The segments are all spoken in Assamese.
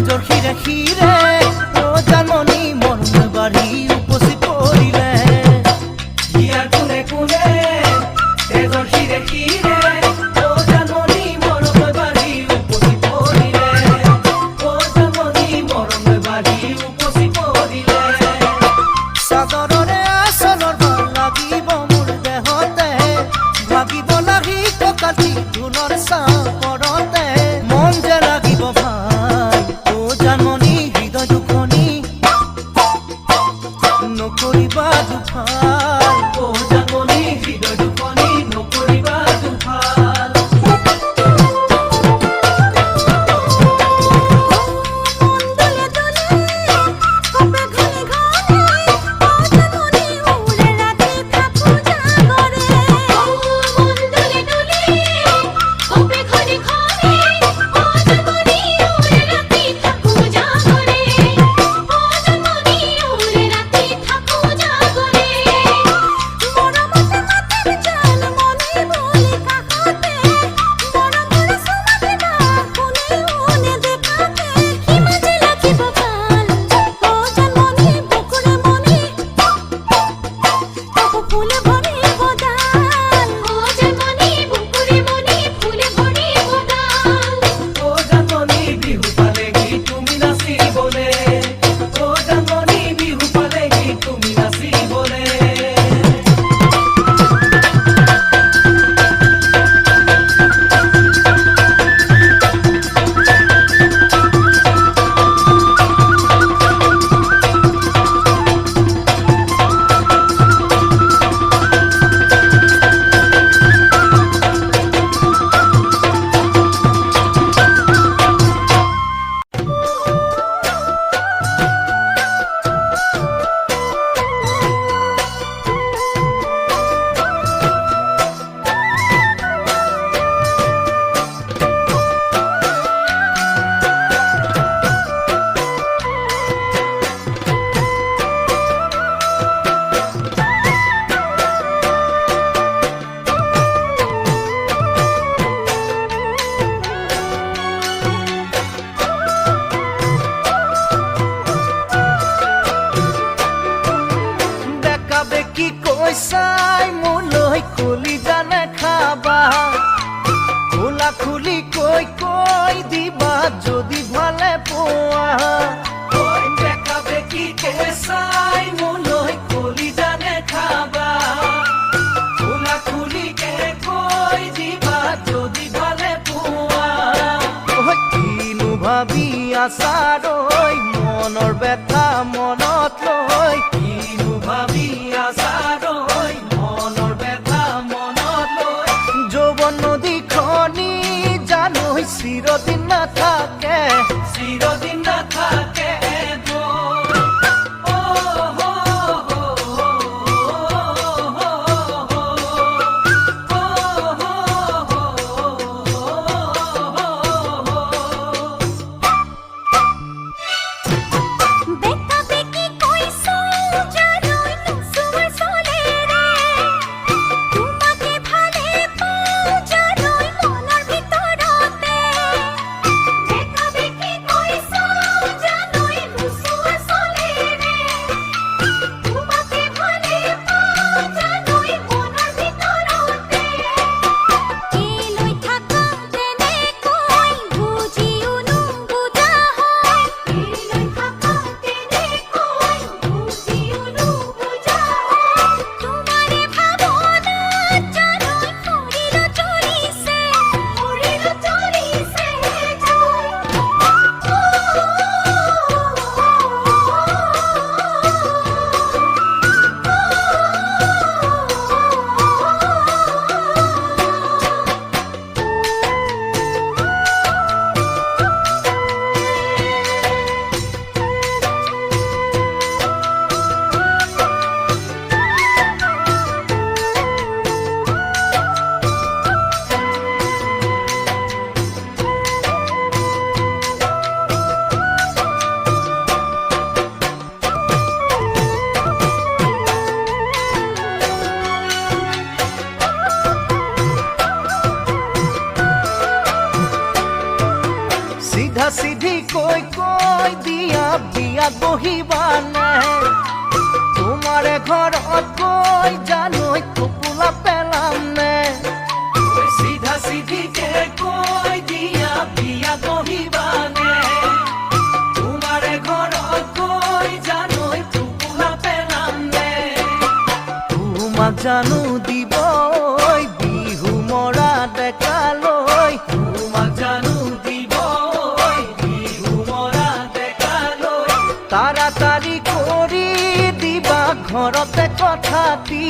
তেজৰ খিৰে খিৰে ও জানমনি মৰম বাঢ়ি উপচি পৰিলে হিয়াৰ কোনে কোনে তেজৰ খিৰে খিৰে ও জানমনি মৰম বাঢ়ি উপচি পৰিলে ও জানমনি মৰম বাঢ়ি উপচি পৰিলে সাদৰৰে আসনৰ ভাল লাগিব মোৰ দেহতে ভাগিব লাগি ককাটি ধুনৰ চাপৰতে মন যে লাগিব ভাল ও জানমনি হৃদয় দুখনি নকৰিবা দুফাল ও জানমনি হৃদয় দুখনি নকৰিবা দুফাল বেকা বেকি কৈ চাই মোলৈ কলি জানে খাবা খোলা খুলি কৈ দিবা যদি ভালে পোৱা কৈ বেকা বেকি কৈ চাই মোলৈ কলি জানে খাবা খোলা খুলি কৈ দিবা যদি ভালে পোৱা কিনো ভাবি আছাৰৈ মনৰ ব্যথা মনত লৈ কিনো ভাবি আছাৰৈ মনৰ ব্যথা মনত লৈ যৌৱন নদীখনি জানৈ চিৰদিন নাথাকে চিৰদিন নাথাকে চিধা চিধি কৈ কৈ দিয়া বিয়া বহিবানে তোমাৰে ঘৰত কৈ জানৈ টোপোলা পেলাম নে চিধা চিধিকে কৈ দিয়া বিয়া বহিবানে তোমাৰে ঘৰত কৈ জানৈ টোপোলা পেলাম নে তোমাক জানো দিব বিহু মৰা ডেকালৈ তোমাক জানো দিব বিহু মৰা ডেকালৈ তাড়াতাড়ি কৰি দিবা ঘৰতে কথাটি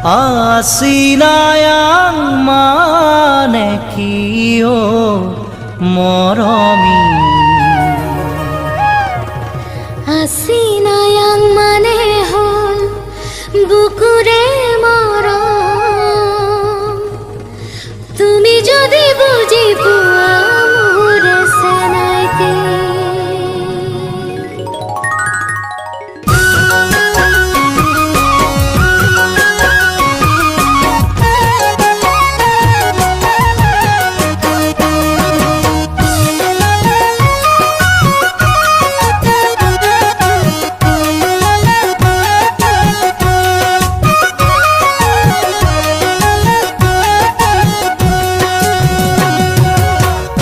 Aasin Aayang mane kiyo moromi Aasin Aayang mane hol bukure morom tumi jodi buji puwa mure senaite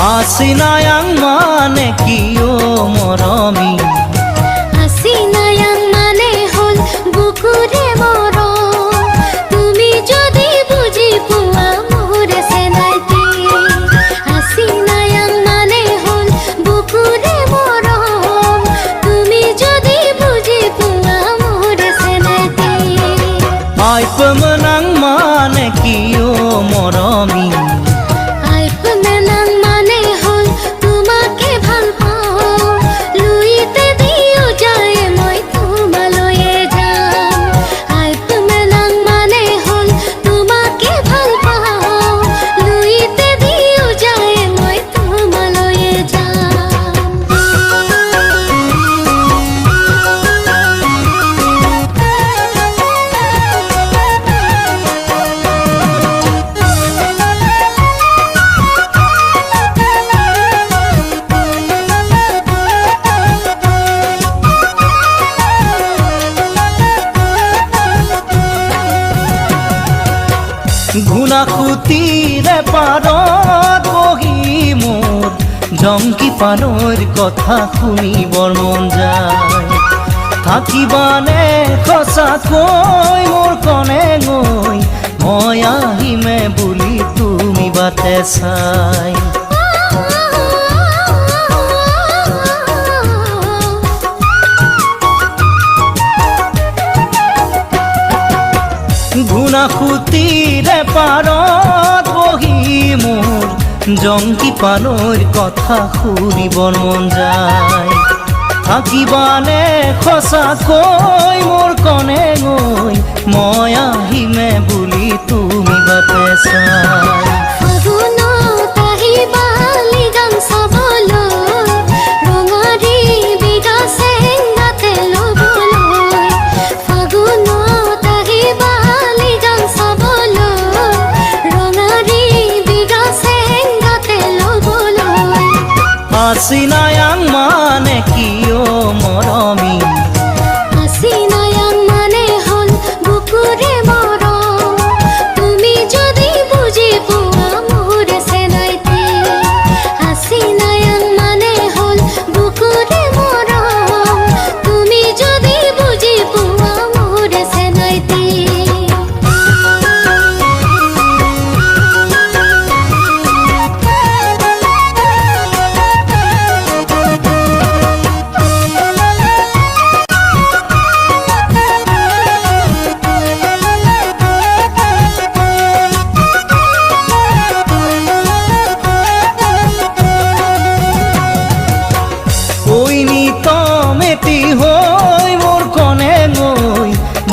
Aasin Aayang mane kiyo moromi Aasin Aayang mane hol bukure morom tumi jodi buji puwa mure senaite Aasin Aayang mane hol bukure morom tumi jodi buji puwa mure senaite Ai pemenang mane kiyo moromi খুঁটিৰে পাৰত বহি মোৰ জংকি পানৰ কথা শুনিবৰ মন যায় থাকিবানে সঁচাকৈ মোৰ কনে গৈ মই আহিমে বুলি তুমি বাটে চাই খুটিৰে পাৰত বহি মোৰ জংকি পানৈৰ কথা শুনিব মন যায় থাকিবানে সঁচাকৈ মোৰ কনে গৈ মই আহিমে বুলি তুমি বাটে চাই ফাগুনত আহিবা লিগাং চাবলৈ ৰঙাৰী বিগা চেংগাতে ল'বলৈ ফাগুনত আহিবা লিগাং চাবলৈ ৰঙাৰী বিগা চেংগাতে ল'বলৈ Aasin Aayang মানে কিয় মৰমী Aasin Aayang মানে হ'ল বুকুৰে মৰম তুমি যদি বুজি পোৱা মোৰ চেনাইতে Aasin Aayang মানে হ'ল বুকুৰে মৰম তুমি যদি বুজি পোৱা মোৰ চেনাইতে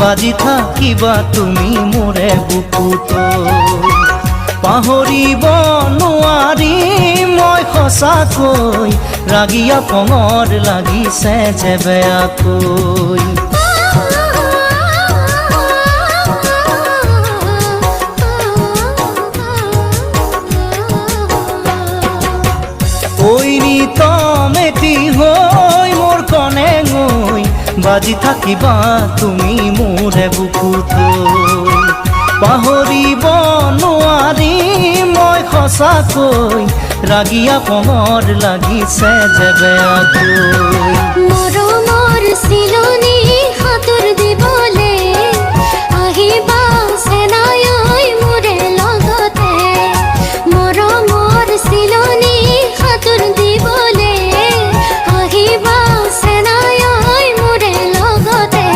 বাজি থাকিবা তুমি মোৰে বুকুত পাহৰিব নোৱাৰি মই সঁচাকৈ ৰাগিয়া পঙৰ লাগিছে যে বেয়াকৈ মেটি হৈ মোৰ কনে গৈ বাজি থাকিবা তুমি মোৰে বুকুত পাহৰিব নোৱাৰি মই সঁচাকৈ ৰাগিয়া পঙৰ লাগিছে যে বেয়াকৈ মৰমৰ চিলনি সাঁতোৰ দিবলে আহিবা চেনাই মোৰে লগতে মৰমৰ চিলনি সাঁতোৰ দিবলে আহিবা চেনাই মোৰে লগতে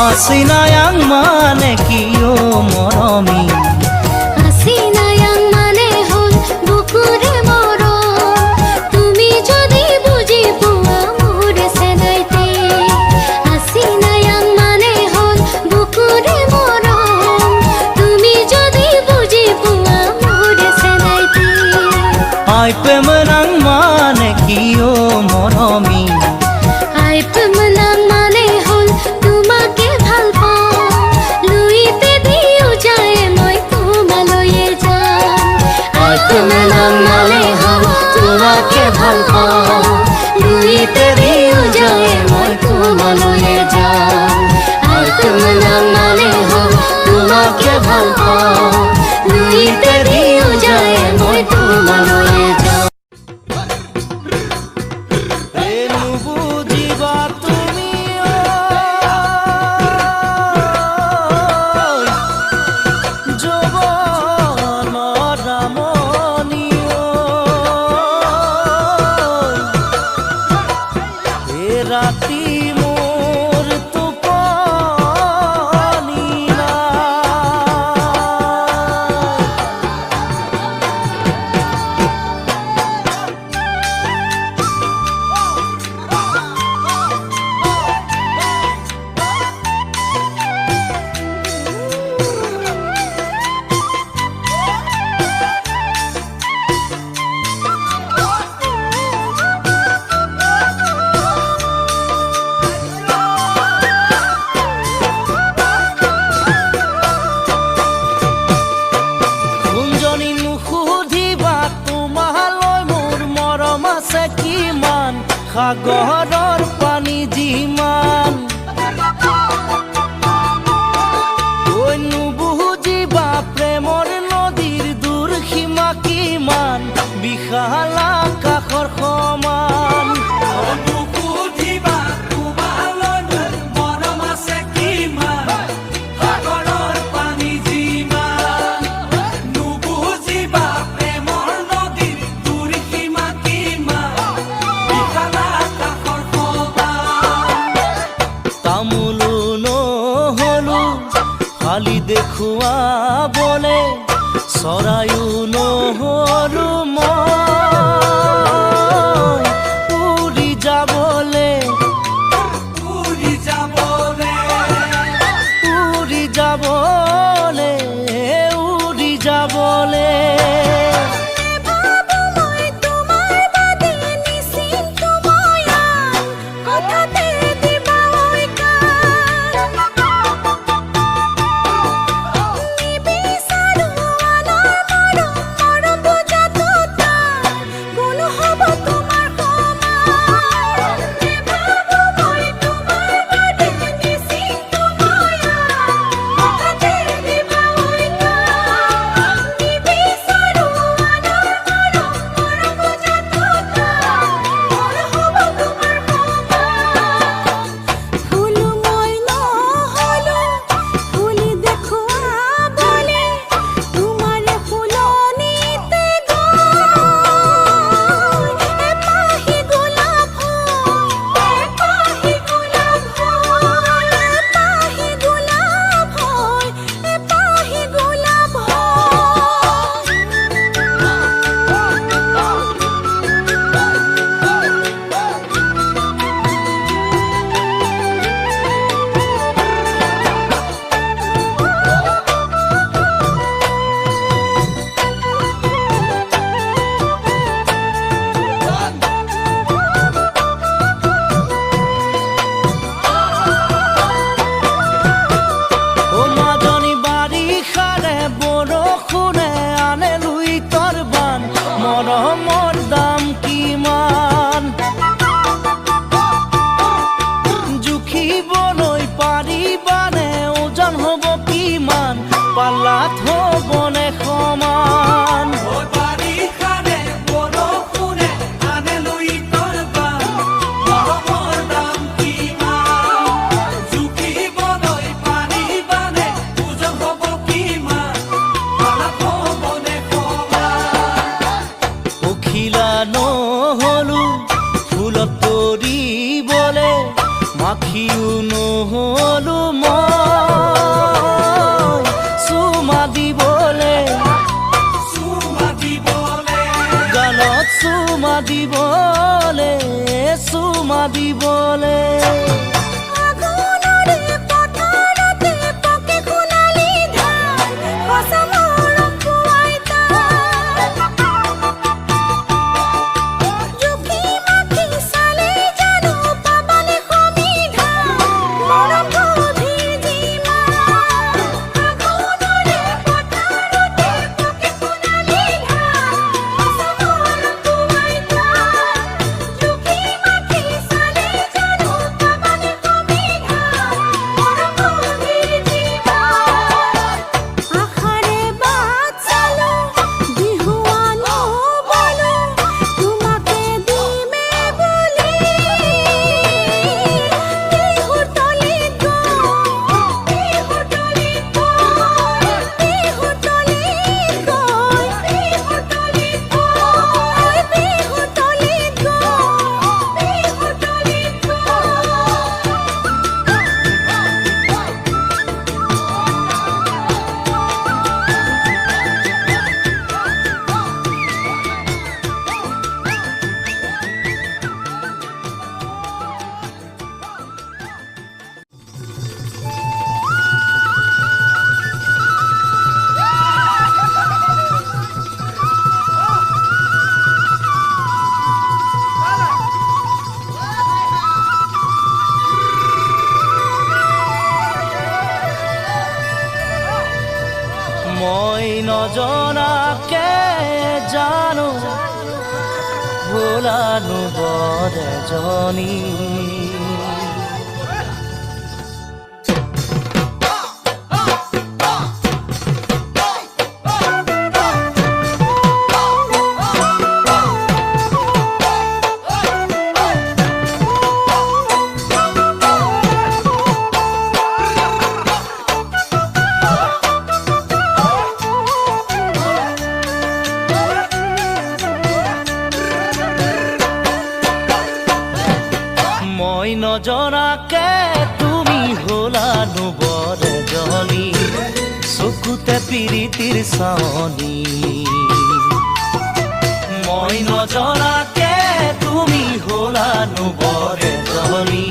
Aasin Aayang মানে কিয় মৰমী Aasin Aayang মানে হ'ল বুকুৰে মৰম তুমি যদি বুজি পোৱা মোৰ চেনাইতে Aasin Aayang মানে হ'ল বুকুৰে মৰম তুমি যদি বুজি পোৱা মোৰ চেনাইতে আই প্ৰেমনাং মানে কিয় মৰমী আই প্ৰেমনাং মানে হ'ল তোমাকে ভাল পাওঁ লুইতে দিও যায় মই তোমালৈয়ে যাম আই প্ৰেমনাং মানে হ'ল তোমাকে ভাল পাওঁ লুইতে দিও যায় মই তোমালৈয়ে যাম আই প্ৰেমনাং মানে হ'ল তোমাকে ভাল পাওঁ লুইতে দিও যায় মই তোমালৈয়ে যাম বুজিবা তুমি যৌৱনৰ ৰামনী ৰাতি মোৰ টোপনি সাগৰৰ পানী যিমান বুজিবা প্ৰেমৰ নদীৰ দূৰ সীমা কিমান বিশাল আকাশৰ সমান দেখুৱাবলে চৰায়ো নহৰু মই উৰি যাবলে উৰি যাবলে উৰি যাবলে উৰি যাবলে মৰমৰ দাম কিমান জুখিবলৈ পাৰিবানে ওজন হ'ব কিমান পাল্লাত হ'বনে সমান মাখিও নহলো মই চুমা দিবলে গালত চুমা দিবলে মই নজনাকে জানো ভোলানো বৰ এজনী নজনাকে তুমি হলানো বৰ এজনী চকুতে পিৰিতিৰ চাৱনি মই নজনাকে তুমি হলানো বৰে জনী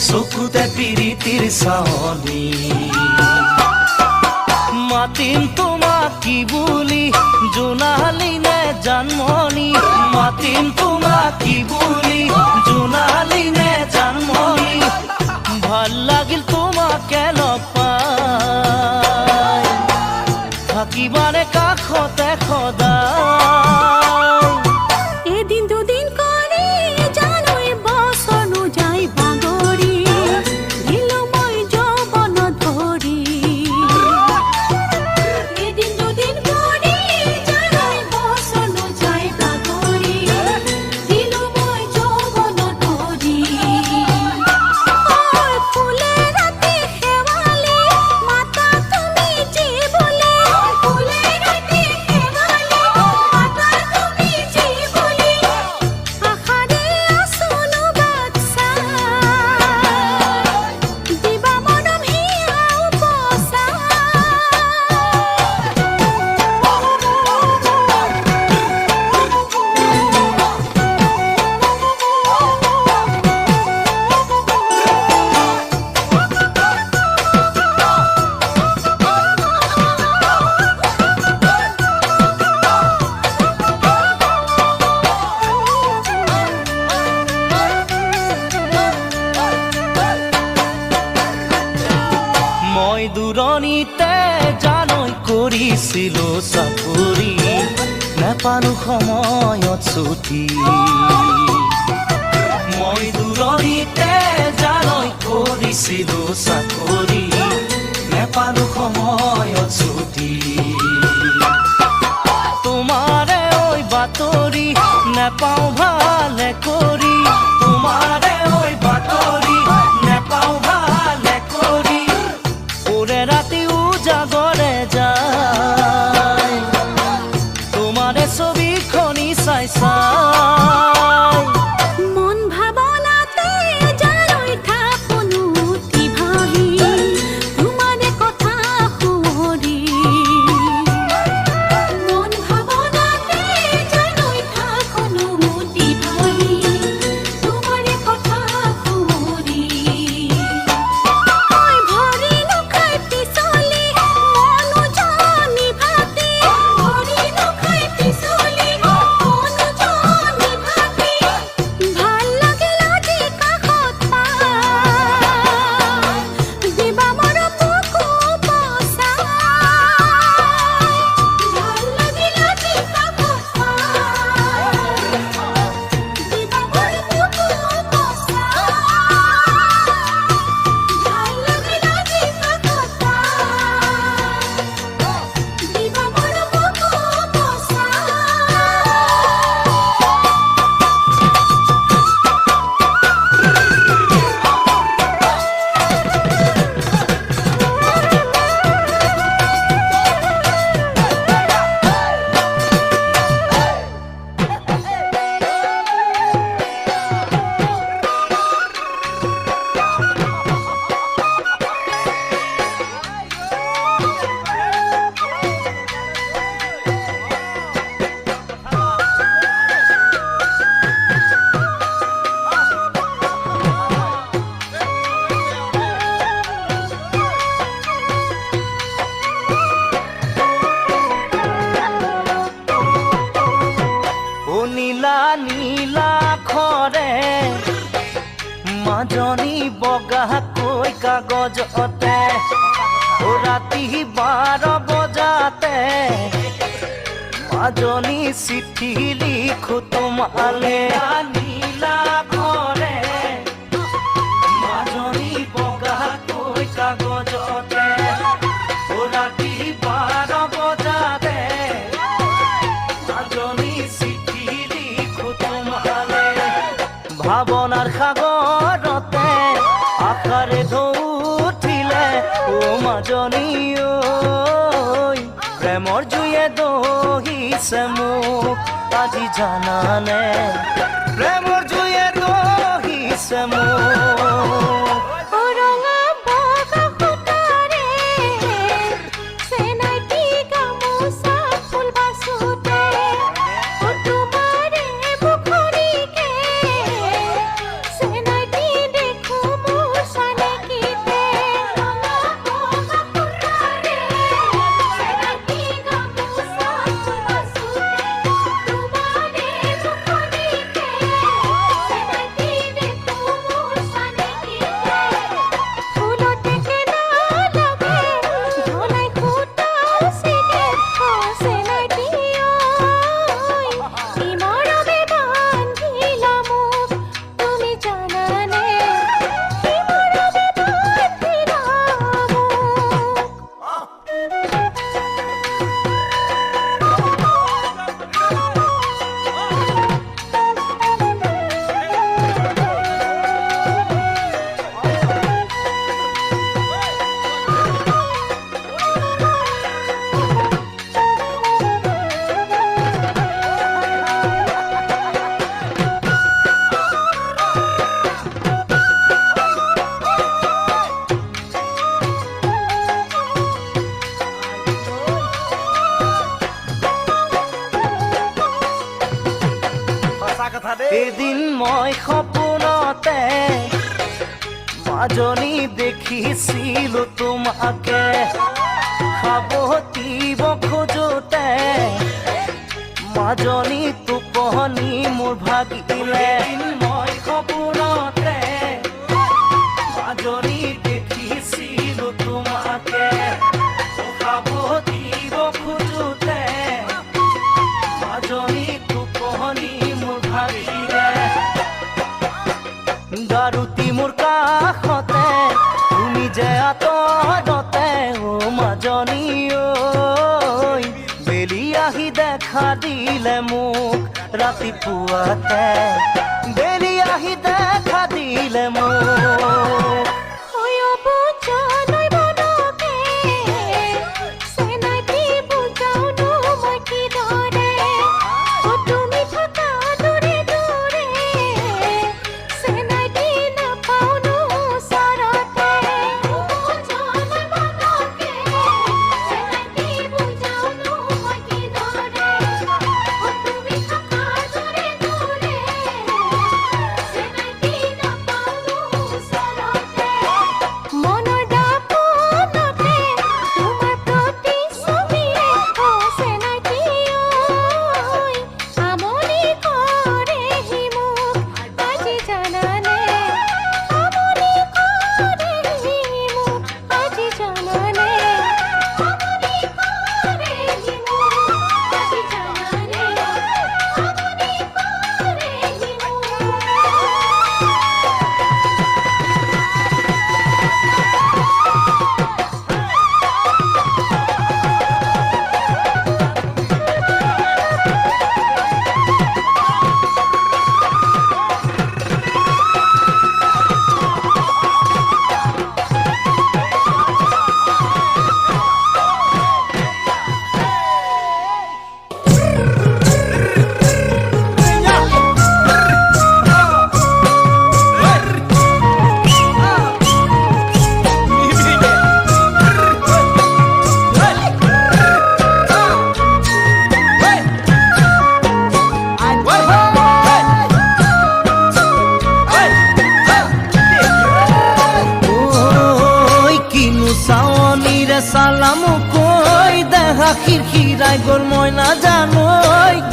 চকুতে পিৰিতিৰ চাৱনি মাতিম তোমাক কি বুলি জোনালী নে জানমণি মাতিম তোমাক কি বুলি জোনালী নে জানমণি ভাল লাগিল তোমাকে লগ পাই থাকিবানে কাষতে সদায় এদিন দুদিন কৰি জানুৱাৰী বছৰনো যাই বাগৰি দিলো মই যৌৱন ধৰি এদিন দুদিন কৰি জানুৱাৰী বছৰনো যাই বাগৰি দিলো মই যৌৱন ধৰি ফুলে ৰাতি শেৱালি মাতা তুমি যি বুলি ফুলে ৰাতি শেৱালি মাতা তুমি যি বুলি আশাৰে আছোনো বাক্সা দিবা মনম হিয়াও পচা মই দূৰণিতে জানৈ কৰিছিলো চাকৰি নেপালো সময়ত ছুটি মই দূৰণিতে জানৈ কৰিছিলো চাকৰি নেপালো সময়ত ছুটি তোমাৰে ঐ বাতৰি নেপাওঁ ভালে কৰি তোমাৰে ঐ বাতৰি নেপাওঁ ভালে কৰি ওৰে ৰাতি উজাগৰে যায় তোমাৰে ছবিখনি চাই চাই মন ভাবনাতে জানৈ থাকোনো উঠি ভাহি তোমাৰে কথা শুৱৰি মন ভাবনাতে জানৈ থাকোনো উঠি ভাহি তোমাৰে কথা শুৱৰি মই ভৰি নুখাই পিছলি মনো জানি ভাতি ভৰি নুখাই পিছলি মনো জানি ভাতি ভাল লাগিল আজি কাষত পাই দিবা মোৰ বুকু পচাই ভাল লাগিল আজি কাষত পাই দিবা মোৰ বুকু পচাই ভাল লাগিল আজি কাষত পাই দিবা মোৰ বুকু পচাই ও নীলা নীলা খৰে মাজনী বগাকৈ কাগজতে ও ৰাতি 12 বজাতে মাজনী চিঠি লিখো তোমালে নীলা খৰে মাজনী বগাকৈ কাগজতে ও ৰাতি 12 বজাতে মাজনী চিঠি লিখো তোমালে ভাৱনাৰ সাগৰতে আশাৰে ঢৌ উঠিলে ও মাজনী ঐ প্ৰেমৰ জুয়ে দহিছে মোক আজি জানানে প্ৰেমৰ জুয়ে দহিছে মোক ৰঙা বগা সূতাৰে এদিন মই সপোনতে মাজনী দেখিছিলো তোমাকে সাৱটিব খোজোতে মাজনী টোপনি মোৰ ভাগিলে মই সপোনতে মাজনী দেখিছিলো তোমাকে সাৱটিব খোজোতে মাজনী টোপনি মোৰ ভাগিলে গাৰুতি মোৰ কাষতে তুমি যে আঁতৰতে মাজনী ঐ বেলি আহি দেখা দিলে মোক ৰাতিপুৱাতে বেলি আহি দেখা দিলে মোক খিৰখিৰাই গ'ল মই নাজানো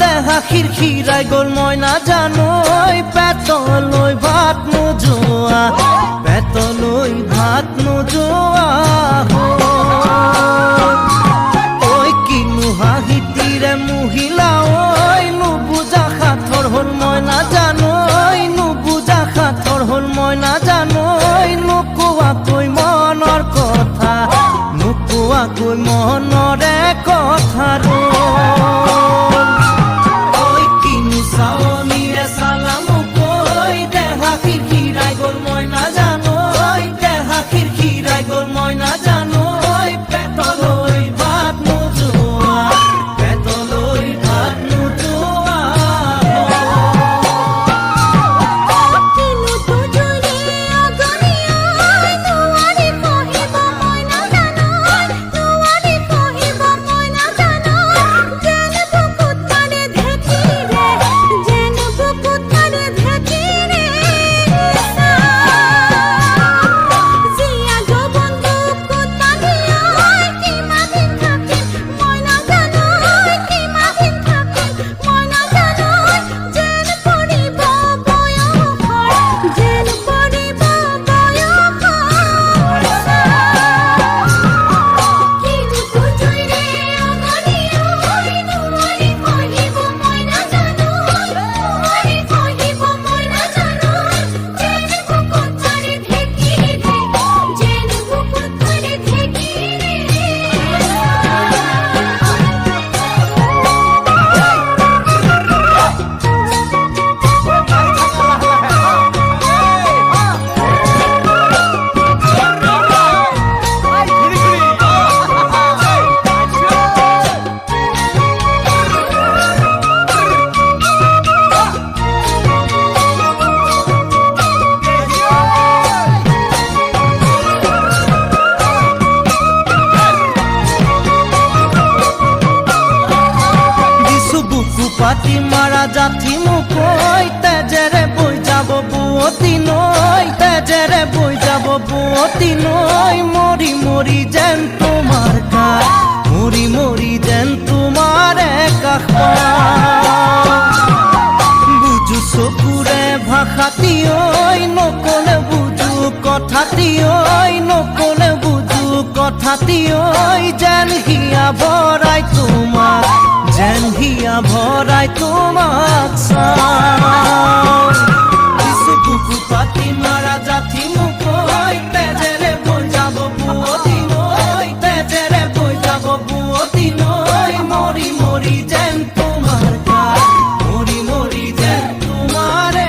দেহা খিৰখিৰাই গ'ল মই নাজানো পেটলৈ ভাত নোযোৱা পেটলৈ ভাত নোযোৱা ঐ কিনো হাঁহিতিৰে মহিলা ঐ নুবুজা সাঁথৰ হ'ল মই নাজানো নুবুজা সাঁথৰ হ'ল মই নাজানো নোকোৱাকৈ মনৰ কথা নোকোৱাকৈ মনৰে কথাটো ঐ কিনো চাৱনিৰে চালামো কৈ দেহা খিৰখিৰাই গ'ল মই নাজানো দেহা খিৰখিৰাই গ'ল মই নাজানো পেটলৈ ভাত নোযোৱা পেটলৈ ভাত নোযোৱা পাতি মাৰা জাঠি মোক কৈ নই তেজেরে বই যাব বুয়তি নই মরি মরি যেন তোমার কাজ মরি মরি যেন তোমার কাষ বুজু চকুৰে ভাষাতি ঐ নকলে বুজু কথাতি ঐ নকলে বুজু কথাতি ঐ যেন হিয়া ভৰাই তোমাক যেন হিয়া ভৰাই তোমাক চাওঁ কিছু বুকু পাতি মাৰা জাতি মোক ঐ তেজেৰে বৈ যাব বুয়তি নৈ তেজেৰে বৈ যাব বুয়তি নৈ মৰি মৰি যেন তোমাৰ গাত মৰি মৰি যেন তোমাৰে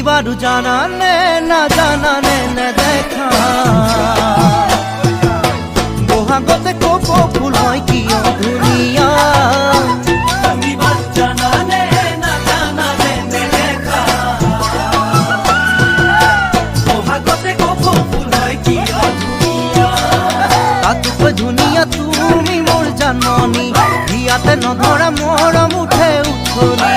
বাৰু জানানে না জানানে নেদেখা বহাগতে কপ ফুল হয় কিয় ধুনীয়া তুমি বাৰু জানানে না জানানে নেদেখা বহাগতে কপ ফুল হয় কিয় ধুনীয়া তাতোকৈ ধুনীয়া তুমি মোৰ জানমণি ইয়াতে নধৰা মৰম উঠে উঠনি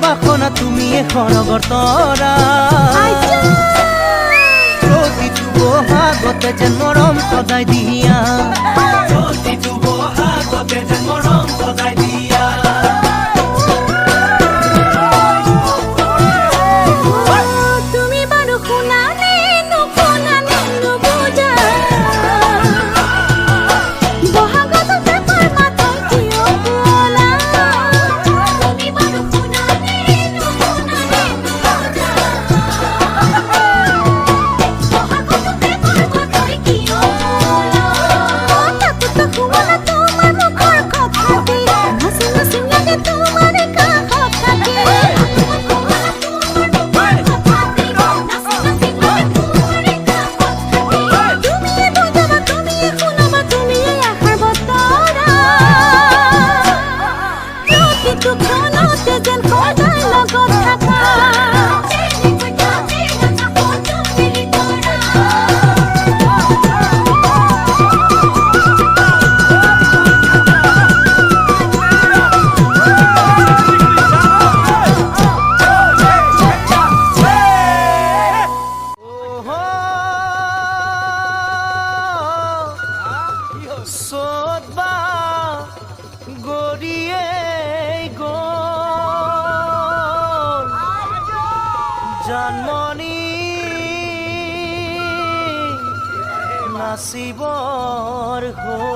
বাসনা তুমিয়ে সৰগৰ তৰা প্ৰতিটো বহাগতে যেন মৰম সদায় দিয়া প্ৰতিটো বহাগতে যেন মৰম সদায় দিয়া তুমি বাৰু শুনানে নুশুনানে নুবুজা বহাগত পেপাৰ মাতই কিয় বোলা তুমি বাৰু শুনানে নুশুনানে নুবুজা বহাগত পেপাৰ মাতই কিয় বোলা তাতোতো শুনা তোমাৰ মুখৰ কথাটি নাচি নাচি লাগে তোমাৰ কাষত থাকি জানমনি নাচিবৰ হ'ল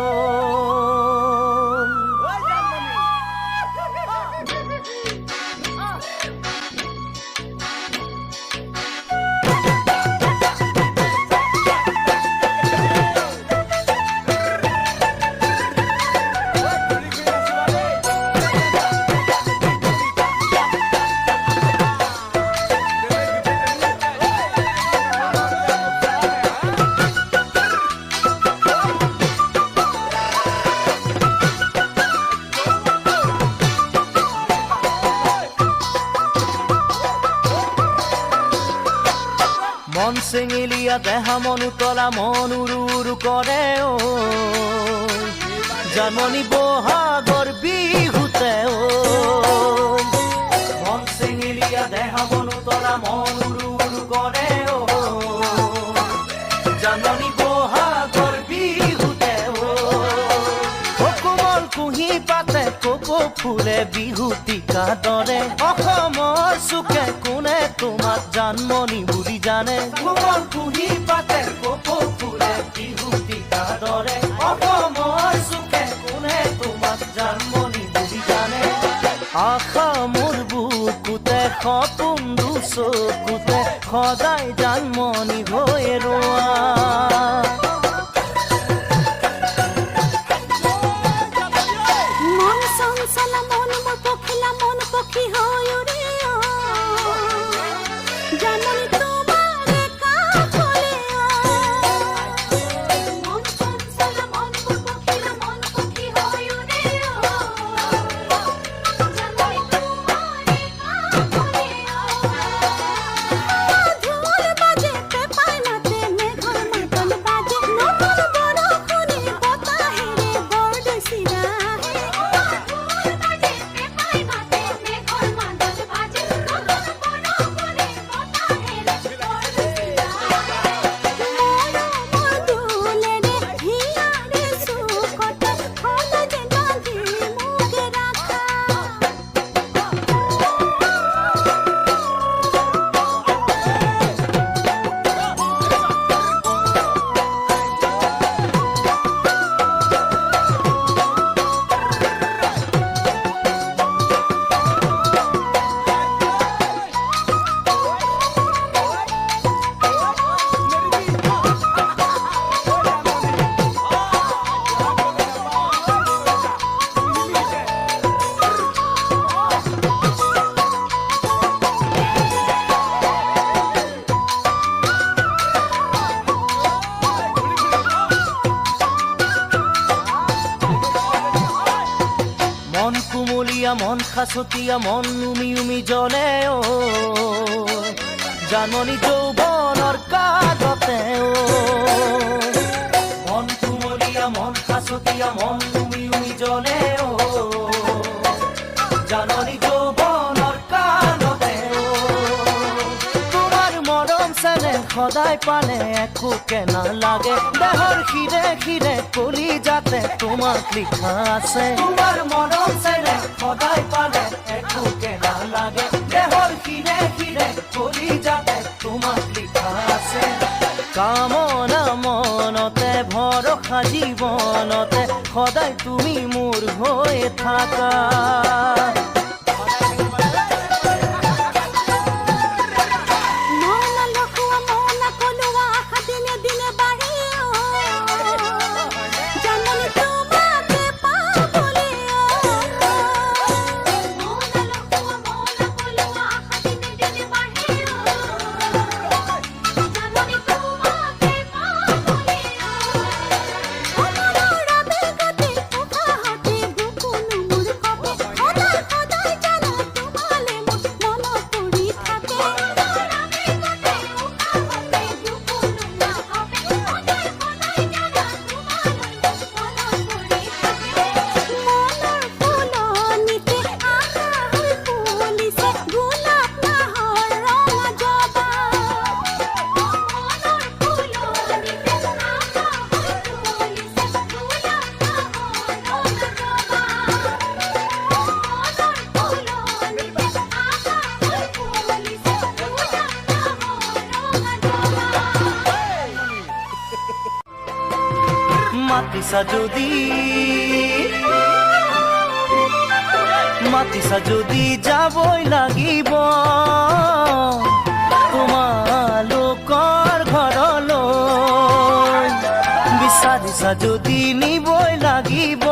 চেঙেলীয়া দেহা মন উতলা মন উৰু উৰু কৰে ঐ জানমণি বহাগৰ বিহুতে ঐ মন চেঙেলীয়া দেহা মন উতলা মন উৰু উৰু কৰে ঐ জানমণি বহাগৰ বিহুতে ঐ কোমল কুঁহি পাতে কপৌ ফুলে বিহুতিকা দৰে অসমৰ চুকে কোনে তোমাক জানমণি বুলি জানে কোমল কুঁহি পাতে কপৌ ফুলে বিহুতিকা দৰে অসমৰ চুকে কোনে তোমাক জানমণি বুলি জানে আশা মোৰ বুকুতে সপোন দুচকুতে সদায় জানমণি হৈ ৰোৱা মন চঞ্চলা মন মোৰ পখিলা মন পখী হৈ উৰে জানমণি তোমাৰে কাষলে মন চঞ্চলা মন মোৰ পখিলা মন পখী হৈ উৰে জানমণি তোমাৰে কাষলে ঢোল বাজে পেপাই মাতে মেঘৰ মাতল বাজে নতুন বৰষুণে বতাহেৰে বৰদৈচিৰা মন খাচতীয়া মন উমি উমি জ্বলে ও জানমণি যৌৱনৰ কাগতে ও মন কুমলীয়া মন খাচতীয়া মন উমি উমি জ্বলে ও জানমণি যৌৱনৰ কাগতে ও তোমাৰ মৰম চেনে সদায় পালে একোকে নালাগে দেহৰ শিৰে শিৰে কলি যাতে তোমাক লিখা আছে তোমাৰ মৰম চেনে সদায় পালে একোকে নালাগে দেহৰ শিৰে শিৰে কলি যাতে তোমাক লিখা আছে কামনা মনতে ভৰসা জীৱনতে সদায় তুমি মোৰ হৈ থাকা মাতিছা যদি যাবই লাগিব তোমালোকৰ ঘৰলৈ বিচাৰিছা যদি নিবই লাগিব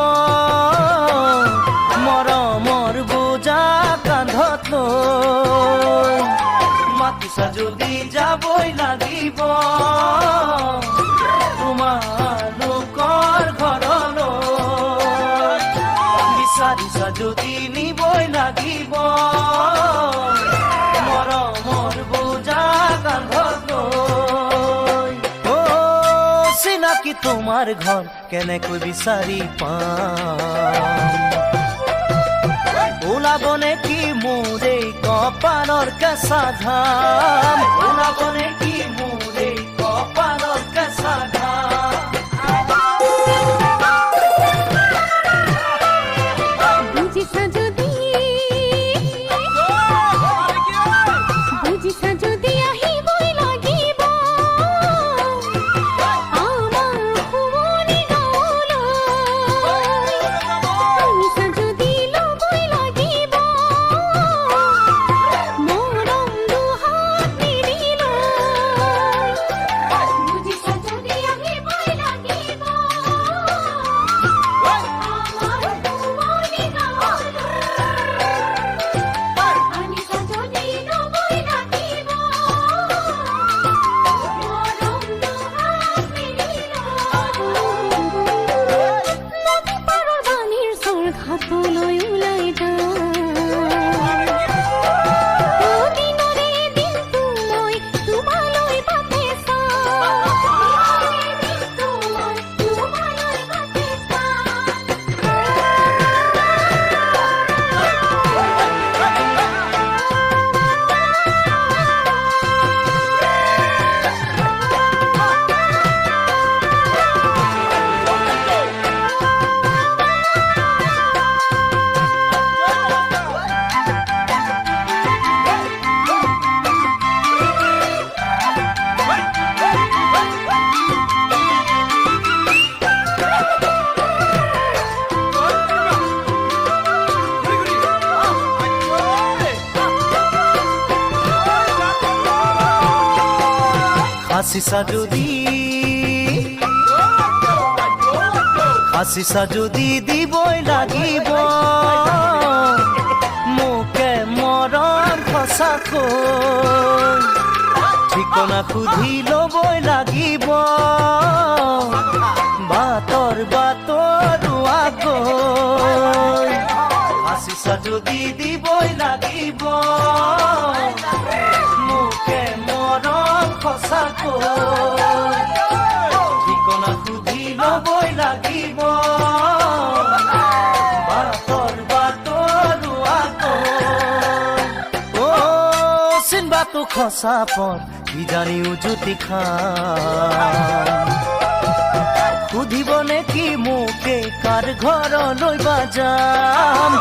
মৰমৰ বোজা কান্ধত লৈ মাতিছা যদি যাবই লাগিব তোমালোকৰ ঘৰলৈ বিচাৰিছা যদি নিবই লাগিব মৰমৰ বোজা কান্ধত লৈ কি তোমাৰ ঘৰ কেনেকৈ বিচাৰি পাম ওলাব নেকি মোৰ এই কপালৰ কেঁচা ঘাম ওলাব নেকি মোৰ এই কপালৰ কেঁচা ঘাম বুজিছা যদি বুজিছা যদি আহিবই লাগিব আমাৰ শুৱনি গাঁৱলৈ শুনিছা যদি ল'বই লাগিব মৰম দুহাত মেলি লৈ বুজিছা যদি আহিবই লাগিব আমাৰ শুৱনি আনিছা যদি ল'বই লাগিব মৰম দুহাত মেলি লৈ নদী পাৰৰ পানীৰ চৰ ঘাটলৈ ওলাই দিনৰে দিনটো মই তোমালৈ পাতে চাওঁ দিনটো মই তোমালৈ পাতে হাসিছা যদি দিবই লাগিব মোকে মৰম সঁচাকৈ ঠিকনা সুধি ল'বই লাগিব বাটৰ আগৈ হাসিছা যদি দিবই লাগিব মোকে মৰম সঁচাকৈ ঠিকনা সুধি ল'বই লাগিব বাটৰ আগৈ চিনবাটো খচা পথ কিজানি উজুতি খাম সুধিব নেকি মোকে কাৰ ঘৰলৈ বা যাম